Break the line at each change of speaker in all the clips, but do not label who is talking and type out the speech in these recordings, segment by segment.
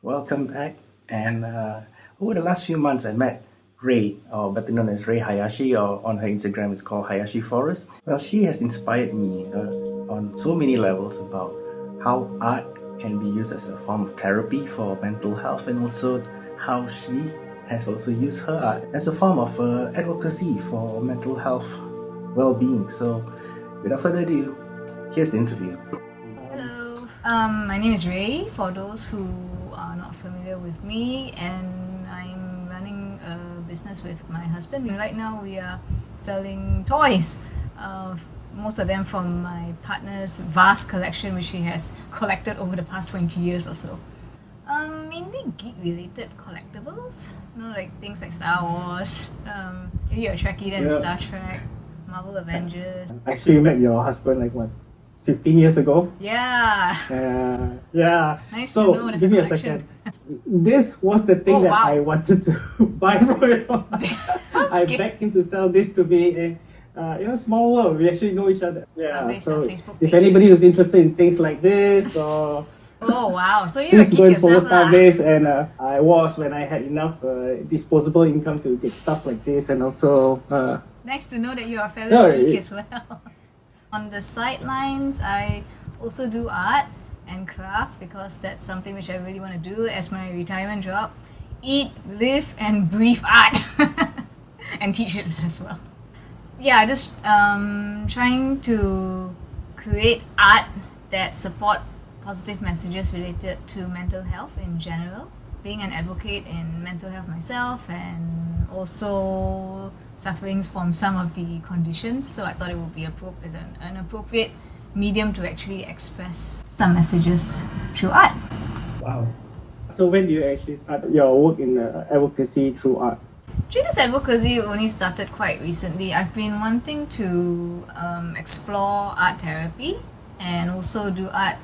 Welcome back. And over the last few months, I met Rei, or better known as Rei Hayashi, or on her Instagram, it's called Hayashi Forest. Well, she has inspired me on so many levels about how art can be used as a form of therapy for mental health, and also how she has also used her art as a form of advocacy for mental health well-being. So, without further ado, here's the interview.
Hello, my name is Ray, for those who are not familiar with me, and I'm running a business with my husband. Right now, we are selling toys, most of them from my partner's vast collection, which he has collected over the past 20 years or so. Mainly geek-related collectibles, like things like Star Wars, maybe you're a Trekkie, then
Yeah.
Star Trek, Marvel Avengers.
Actually, you met your husband like what, 15 years ago?
Yeah,
Yeah.
nice
So,
to know there's
give
a
me a
collection.
second. This was the thing
Oh,
that
wow.
I wanted to buy from you. I
Okay.
begged him to sell this to me. Small world. We actually know each other.
Established a
So
Facebook
if
page.
anybody is interested in things like this or
Oh wow! So you're a
please
geek
go and follow
yourself, lah.
Starbase. And I was when I had enough disposable income to get stuff like this, and also
Nice to know that you're a fellow
No,
geek
it-
as well. On the sidelines, I also do art and craft because that's something which I really want to do as my retirement job. Eat, live, and breathe art, and teach it as well. Yeah, just trying to create art that support positive messages related to mental health in general. Being an advocate in mental health myself, and also sufferings from some of the conditions, so I thought it would be as an appropriate medium to actually express some messages through art.
wow. So when do you actually start your work in advocacy through art?
This advocacy only started quite recently. I've been wanting to explore art therapy and also do art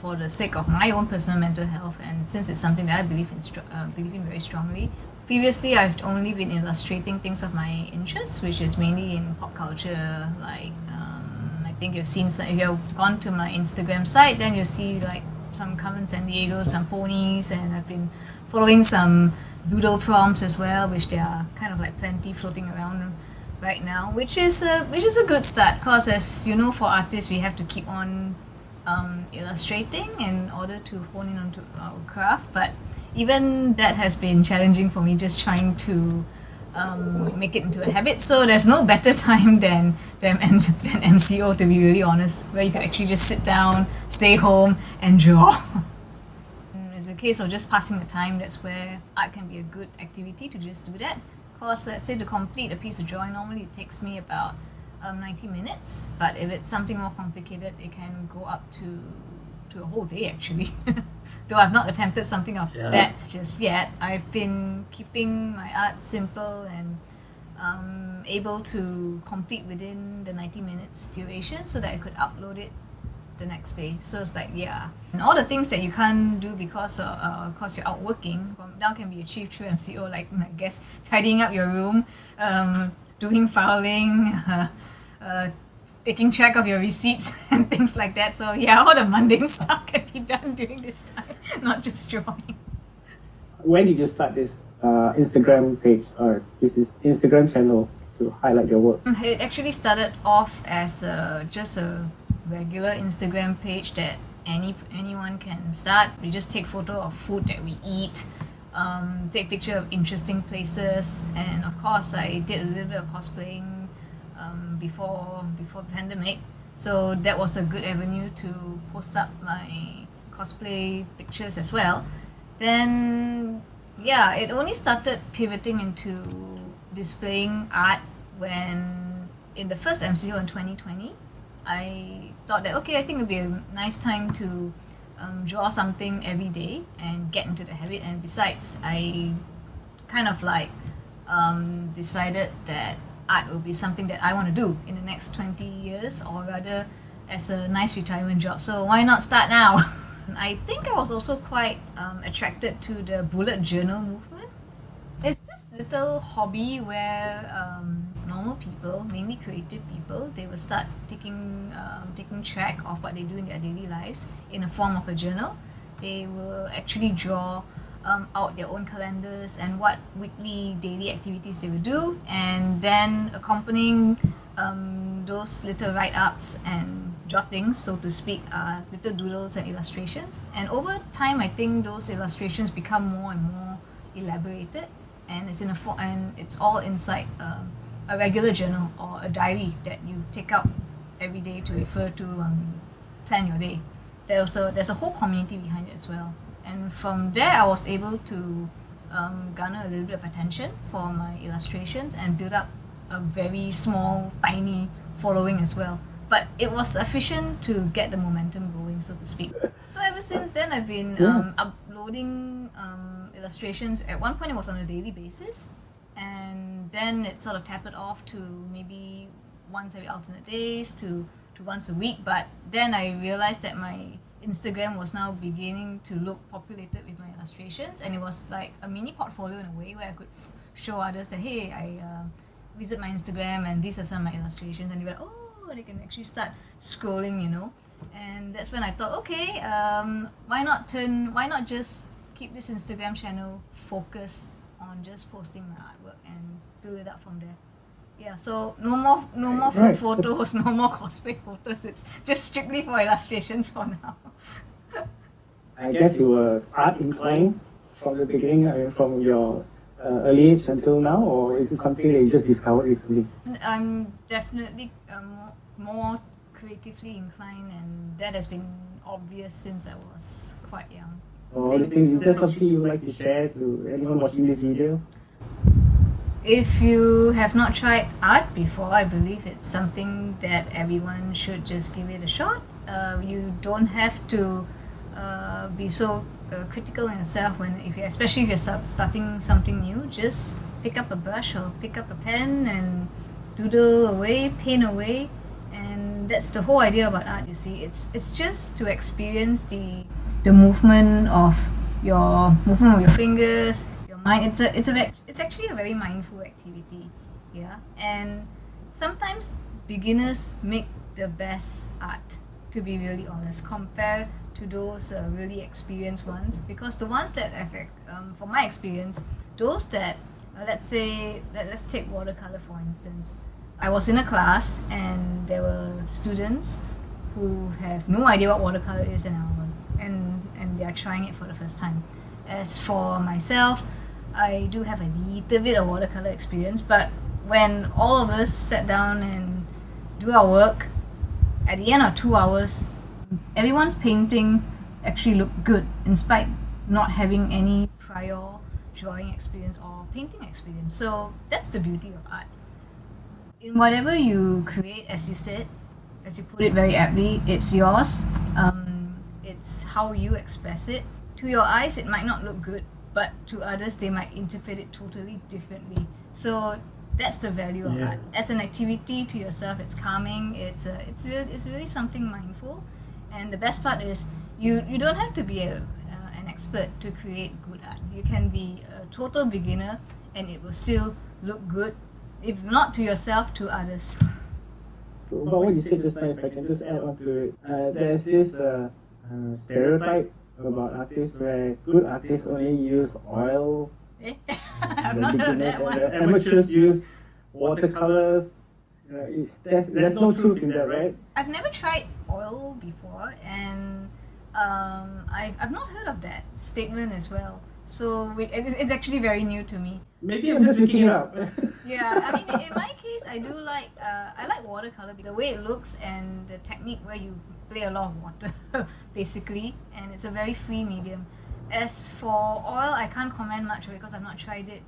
for the sake of my own personal mental health, and since it's something that I believe in very strongly. Previously, I've only been illustrating things of my interest, which is mainly in pop culture. Like I think you've seen some. If you've gone to my Instagram site, then you'll see like some Carmen San Diego, some ponies, and I've been following some doodle prompts as well, which there are kind of like plenty floating around right now, which is a good start. Because as you know, for artists, we have to keep on illustrating in order to hone in onto our craft. But even that has been challenging for me, just trying to make it into a habit. So there's no better time than MCO, to be really honest, where you can actually just sit down, stay home, and draw. It's a case of just passing the time. That's where art can be a good activity to just do that. Because let's say to complete a piece of drawing, normally it takes me about 90 minutes. But if it's something more complicated, it can go up to a whole day actually. Though I've not attempted something of that just yet. I've been keeping my art simple and able to complete within the 90 minutes duration so that I could upload it the next day. So it's like, yeah. And all the things that you can't do because you're out working now can be achieved through MCO, like I guess tidying up your room, doing filing, taking track of your receipts and things like that. So yeah, all the mundane stuff can be done during this time, not just drawing.
When did you start this Instagram page or this Instagram channel to highlight your work?
It actually started off as just a regular Instagram page that anyone can start. We just take photo of food that we eat, take picture of interesting places, and of course I did a little bit of cosplaying before pandemic, so that was a good avenue to post up my cosplay pictures as well. Then yeah, it only started pivoting into displaying art when in the first MCO in 2020 I thought that okay, I think it would be a nice time to draw something every day and get into the habit. And besides, I kind of like decided that art will be something that I want to do in the next 20 years, or rather as a nice retirement job. So why not start now? I think I was also quite attracted to the bullet journal movement. It's this little hobby where normal people, mainly creative people, they will start taking track of what they do in their daily lives in a form of a journal. they will actually draw out their own calendars and what weekly, daily activities they will do, and then accompanying those little write-ups and jottings, so to speak, are little doodles and illustrations. And over time, I think those illustrations become more and more elaborated, and it's all inside a regular journal or a diary that you take out every day to refer to, plan your day. There's a whole community behind it as well. And from there, I was able to garner a little bit of attention for my illustrations and build up a very small, tiny following as well. But it was sufficient to get the momentum going, so to speak. So ever since then, I've been uploading illustrations. At one point, it was on a daily basis, and then it sort of tapered off to maybe once every alternate days to once a week. But then I realized that my Instagram was now beginning to look populated with my illustrations, and it was like a mini portfolio in a way where I could show others that, hey, I visit my Instagram and these are some of my illustrations, and they were like, oh, they can actually start scrolling, and that's when I thought, okay, why not just keep this Instagram channel focused on just posting my artwork and build it up from there. Yeah, so no more food photos, no more cosplay photos. It's just strictly for illustrations for now.
I guess you were art inclined from the beginning, from your early age until now, or is it something that you just discovered recently?
I'm definitely more creatively inclined, and that has been obvious since I was quite young.
Or is there something you would like to share to anyone watching this video?
If you have not tried art before, I believe it's something that everyone should just give it a shot. You don't have to be so critical in yourself especially if you're starting something new. Just pick up a brush or pick up a pen and doodle away, paint away, and that's the whole idea about art. You see, it's just to experience the movement of your fingers, mind. It's actually a very mindful activity, yeah. And sometimes beginners make the best art, to be really honest, compared to those really experienced ones. Because the ones that from my experience, those that let's take watercolor for instance. I was in a class and there were students who have no idea what watercolor is and they are trying it for the first time. As for myself, I do have a little bit of watercolor experience, but when all of us sat down and do our work, at the end of 2 hours, everyone's painting actually looked good, in spite not having any prior drawing experience or painting experience. So that's the beauty of art. In whatever you create, as you said, as you put it very aptly, it's yours. It's how you express it. To your eyes, it might not look good, but to others, they might interpret it totally differently. So that's the value of art. As an activity to yourself, it's calming. It's really something mindful, and the best part is you don't have to be an expert to create good art. You can be a total beginner, and it will still look good, if not to yourself, to others.
About what you said just now, if I can just add on to it, there's this stereotype about artists where good artists only use oil.
I've not heard that one.
Amateurs use watercolors. There's no truth in that, right?
I've never tried oil before, and I've not heard of that statement as well. So it's actually very new to me.
Maybe I'm just looking it up.
Yeah, I mean, in my case, I like watercolor, the way it looks and the technique where you play a lot of water, basically, and it's a very free medium. As for oil, I can't comment much because I've not tried it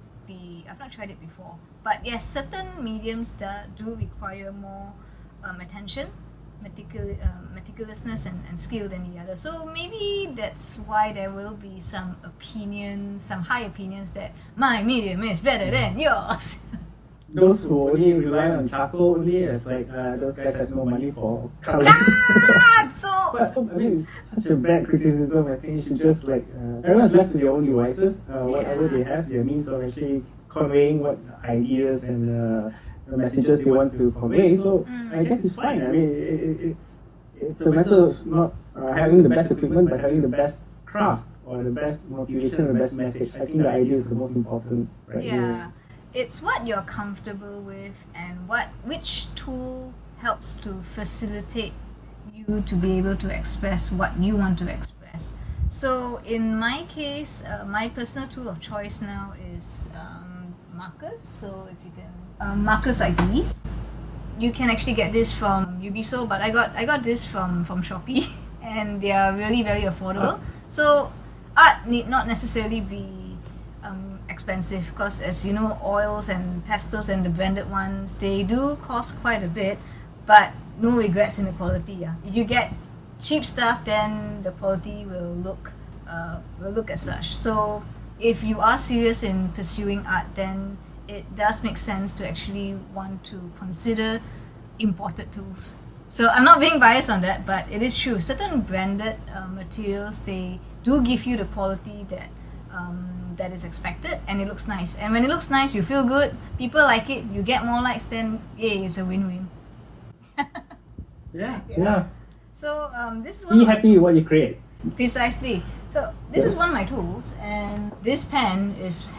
before. But yes, certain mediums do require more attention, meticulousness and skill than the other. So maybe that's why there will be some high opinions that my medium is better than yours.
Those who only rely on charcoal only, as like those guys have no money for color. But I mean, it's such a bad criticism. I think you should just everyone's left to their own devices. Whatever they have, their means of actually conveying what ideas and the messages they want to convey. So I guess it's fine. I mean, it's a matter of not having the best equipment, but having the best craft or the best motivation, the best message. I think the idea is the most important. Right?
Yeah, it's what you're comfortable with and which tool helps to facilitate you to be able to express what you want to express. So in my case, my personal tool of choice now is markers. So if you can markers like these, you can actually get this from Ubisoft, but I got this from Shopee, and they are really very affordable. So art need not necessarily be expensive, because as you know, oils and pastels and the branded ones, they do cost quite a bit, but no regrets in the quality. Yeah, if you get cheap stuff, then the quality will look as such. So if you are serious in pursuing art, then it does make sense to actually want to consider imported tools. So I'm not being biased on that, but it is true. Certain branded materials, they do give you the quality that is expected, and it looks nice. And when it looks nice, you feel good, people like it, you get more likes, then yay, it's a win-win.
Yeah.
So this is one
Be
of my
happy with what
tools.
you create.
Precisely. So this is one of my tools, and this pen is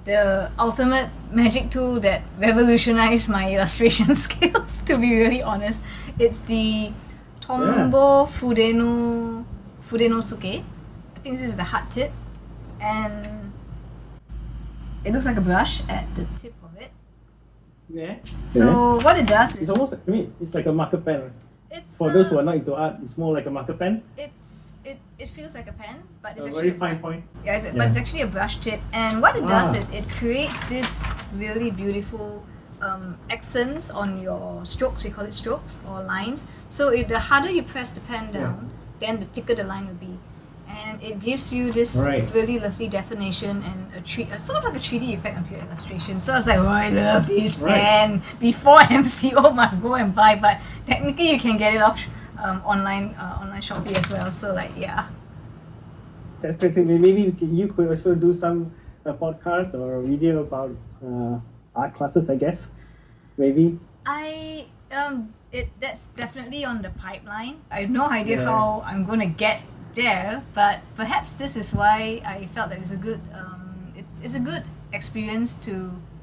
the ultimate magic tool that revolutionized my illustration skills, to be really honest. It's the Tombow Fudenosuke. I think this is the hard tip, and it looks like a brush at the tip of it.
Yeah.
So what it does
It's
is
almost, it's like a marker pen.
it's
For those who are not into art, it's more like a marker pen.
it feels like a pen, but it's
A
actually
very fine point.
Yeah,
Yeah.
but it's actually a brush tip, and what it does,
Ah.
it creates this really beautiful accents on your strokes. We call it strokes or lines. So if the harder you press the pen down, then the thicker the line will be, and it gives you this
Right.
really lovely definition and a sort of like a 3D effect onto your illustration. So I was like, oh, I love this
Right.
pen. Before MCO must go and buy, but technically you can get it off online Shopee as well. So like, yeah.
That's great. Maybe you could also do some podcast or a video about art classes, I guess. Maybe.
That's definitely on the pipeline. I have no idea
Yeah.
how I'm gonna get there, but perhaps this is why I felt that it's a good it's a good experience to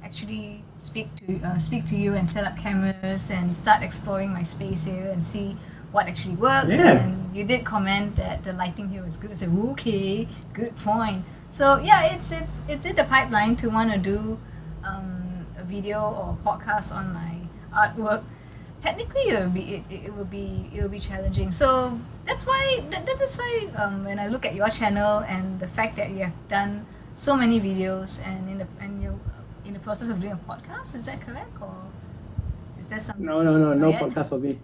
actually speak to you and set up cameras and start exploring my space here and see what actually works.
Yeah.
And you did comment that the lighting here was good. I said, okay, good point. So yeah, it's in the pipeline to want to do a video or a podcast on my artwork. Technically, it will be challenging. So that's why when I look at your channel and the fact that you have done so many videos and you're in the process of doing a podcast, is that correct, or is there something?
No
Not yet?
podcast for me.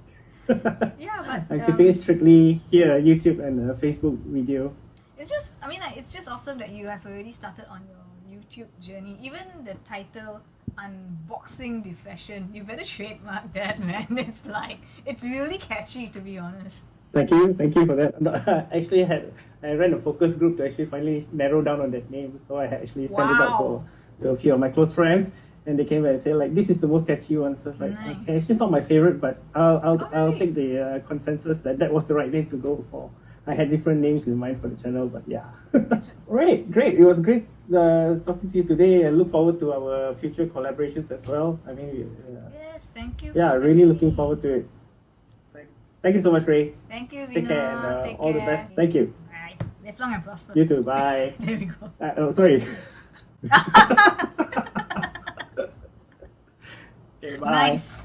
Yeah, but
I'm keeping it strictly here, YouTube and Facebook video.
it's just, I mean, like, it's just awesome that you have already started on your YouTube journey. Even the title, Unboxing the Fashion, you better trademark that, man. It's like, it's really catchy, to be honest.
Thank you for that. No, I ran a focus group to actually finally narrow down on that name. So I had actually sent it out to a few of my close friends, and they came back and said like, this is the most catchy one. So it's like,
Nice.
okay, it's just not my favorite, but I'll
Alright.
take the consensus that was the right name to go for. I had different names in mind for the channel, but yeah. Right, great. It was great talking to you today. I look forward to our future collaborations as well. I mean,
Yes, thank you.
yeah,
for
really
having
looking
me.
forward to it. Thank you so much, Ray.
Thank you, Vino.
Take care and
Take
all the
care.
best. Thank you.
Bye. Live long and prosper.
You too. Bye.
There we go.
Oh, sorry. Okay, bye.
Nice.